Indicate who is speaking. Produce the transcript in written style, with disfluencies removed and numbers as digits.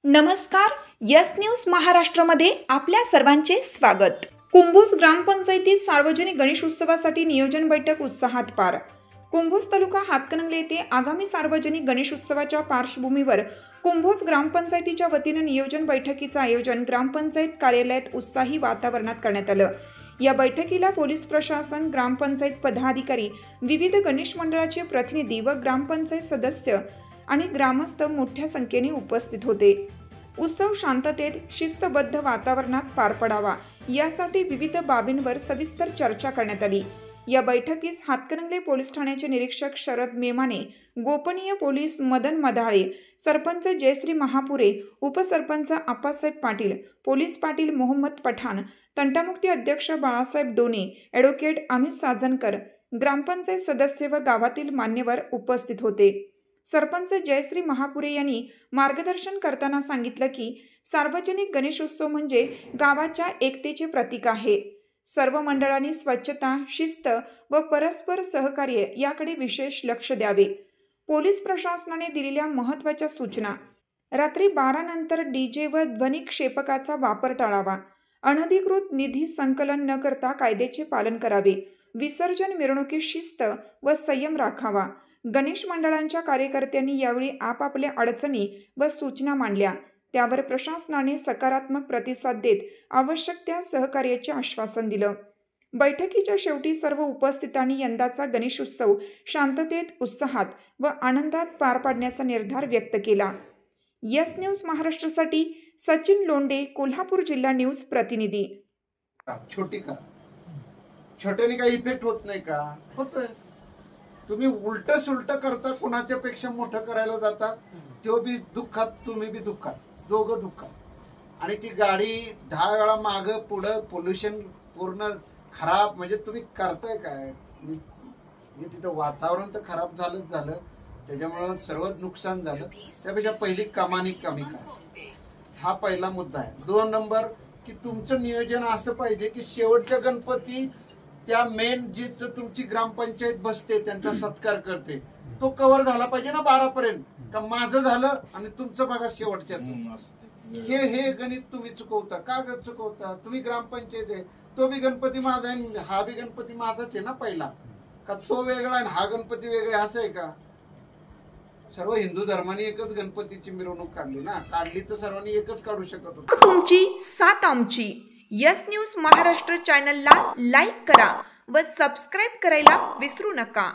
Speaker 1: नमस्कार, yes news महाराष्ट्रामध्ये आपल्या सर्वांचे स्वागत। कुंभोज ग्रामपंचायतीत सार्वजनिक गणेश उत्सवासाठी नियोजन बैठक उत्साहात पार। कुंभोज तालुका हातकणंगले येथे आगामी सार्वजनिक गणेश उत्सवाच्या पार्श्वभूमीवर कुंभोज ग्रामपंचायतीच्या वतीने नियोजन बैठकीचे आयोजन ग्रामपंचायत कार्यालयात उत्साही वातावरणात करण्यात आलं। या बैठकीला पोलीस प्रशासन, ग्रामपंचायत पदाधिकारी, विविध गणेश मंडळाचे प्रतिनिधी व ग्रामपंचायत सदस्य आणि ग्रामस्थ मोठ्या संख्येने उपस्थित होते। उत्सव शांततेत शिस्तबद्ध वातावरणात पार पडावा यासाठी विविध बाबींवर सविस्तर चर्चा करण्यात आली। या बैठकीस हातकणंगले पोलीस ठाण्याचे निरीक्षक शरद मेमाने, गोपनीय पोलीस मदन मधाळे, सरपंच जयश्री महापुरे, उपसरपंच आप्पासाहेब पाटील, पोलीस पाटील मोहम्मद पठाण, तंटामुक्ती अध्यक्ष बाळासाहेब डोने, ॲडव्होकेट अमित साजनकर, ग्रामपंचायत सदस्य व गावातील मान्यवर उपस्थित होते। सरपंच जयश्री महापुरे यांनी मार्गदर्शन करताना सांगितलं की सार्वजनिक गणेशोत्सव म्हणजे गावाच्या एकतेचे प्रतीक आहे। सर्व मंडळांनी स्वच्छता, शिस्त व परस्पर सहकार्य याकडे विशेष लक्ष द्यावे। पोलीस प्रशासनाने दिलेल्या महत्त्वाच्या सूचना: रात्री 12 नंतर डीजे व ध्वनिक्षेपकाचा वापर टाळावा। अनधिकृत निधी संकलन न करता कायद्याचे पालन करावे। विसर्जन मिरवणुकीत शिस्त व संयम राखावा। गणेश मंडळांच्या कार्यकर्त्यांनी यावेळी आपापल्या अडचणी व सूचना मांडल्या, त्यावर प्रशासनाने सकारात्मक प्रतिसाद देत आवश्यक त्या सहकार्याचे आश्वासन दिलं। बैठकीच्या शेवटी सर्व उपस्थितांनी यंदाचा गणेशोत्सव शांततेत, उत्साहात व आनंदात पार पाडण्याचा निर्धार व्यक्त केला। यस न्यूज महाराष्ट्रासाठी सचिन लोंडे, कोल्हापूर जिल्हा न्यूज प्रतिनिधी।
Speaker 2: छोट्याने काही इफेक्ट होत नाही का? होतोय। तुम्ही उलट सुलट करता, कुणाच्या पेक्षा मोठं करायला जाता, तो बी दुःखात, तुम्ही बी दुःखात, दोघं दुःखात। आणि ती गाडी 10 वेळा माग पुढं, पोल्युशन पूर्ण खराब, म्हणजे तुम्ही करताय काय? तिथं वातावरण तर खराब झालं, त्याच्यामुळे सर्व नुकसान झालं। त्यापेक्षा पहिली कमानी कमी करा, हा पहिला मुद्दा आहे। 2 नंबर की तुमचं नियोजन असं पाहिजे की शेवटच्या गणपती त्या मेन जी तुमची ग्रामपंचायत बसते, त्यांचा सत्कार करते, तो कव्हर झाला पाहिजे ना 12 पर्यंत। का माझं झालं आणि तुमचं बघा शेवटच्या, हे गणित तुम्ही चुकवता का? चुकवता तुम्ही ग्रामपंचायत आहे, तो बी गणपती माझा आहे, हा बी गणपती माझाच आहे ना पहिला, का तो वेगळा आणि हा गणपती वेगळा असं आहे का? सर्व हिंदू धर्माने एकच गणपतीची मिरवणूक काढली ना, काढली तर सर्वांनी एकच काढू शकत होतं।
Speaker 1: तुमची साथ आमची। यस न्यूज महाराष्ट्र चॅनलला लाईक करा व सबस्क्राईब करायला विसरू नका।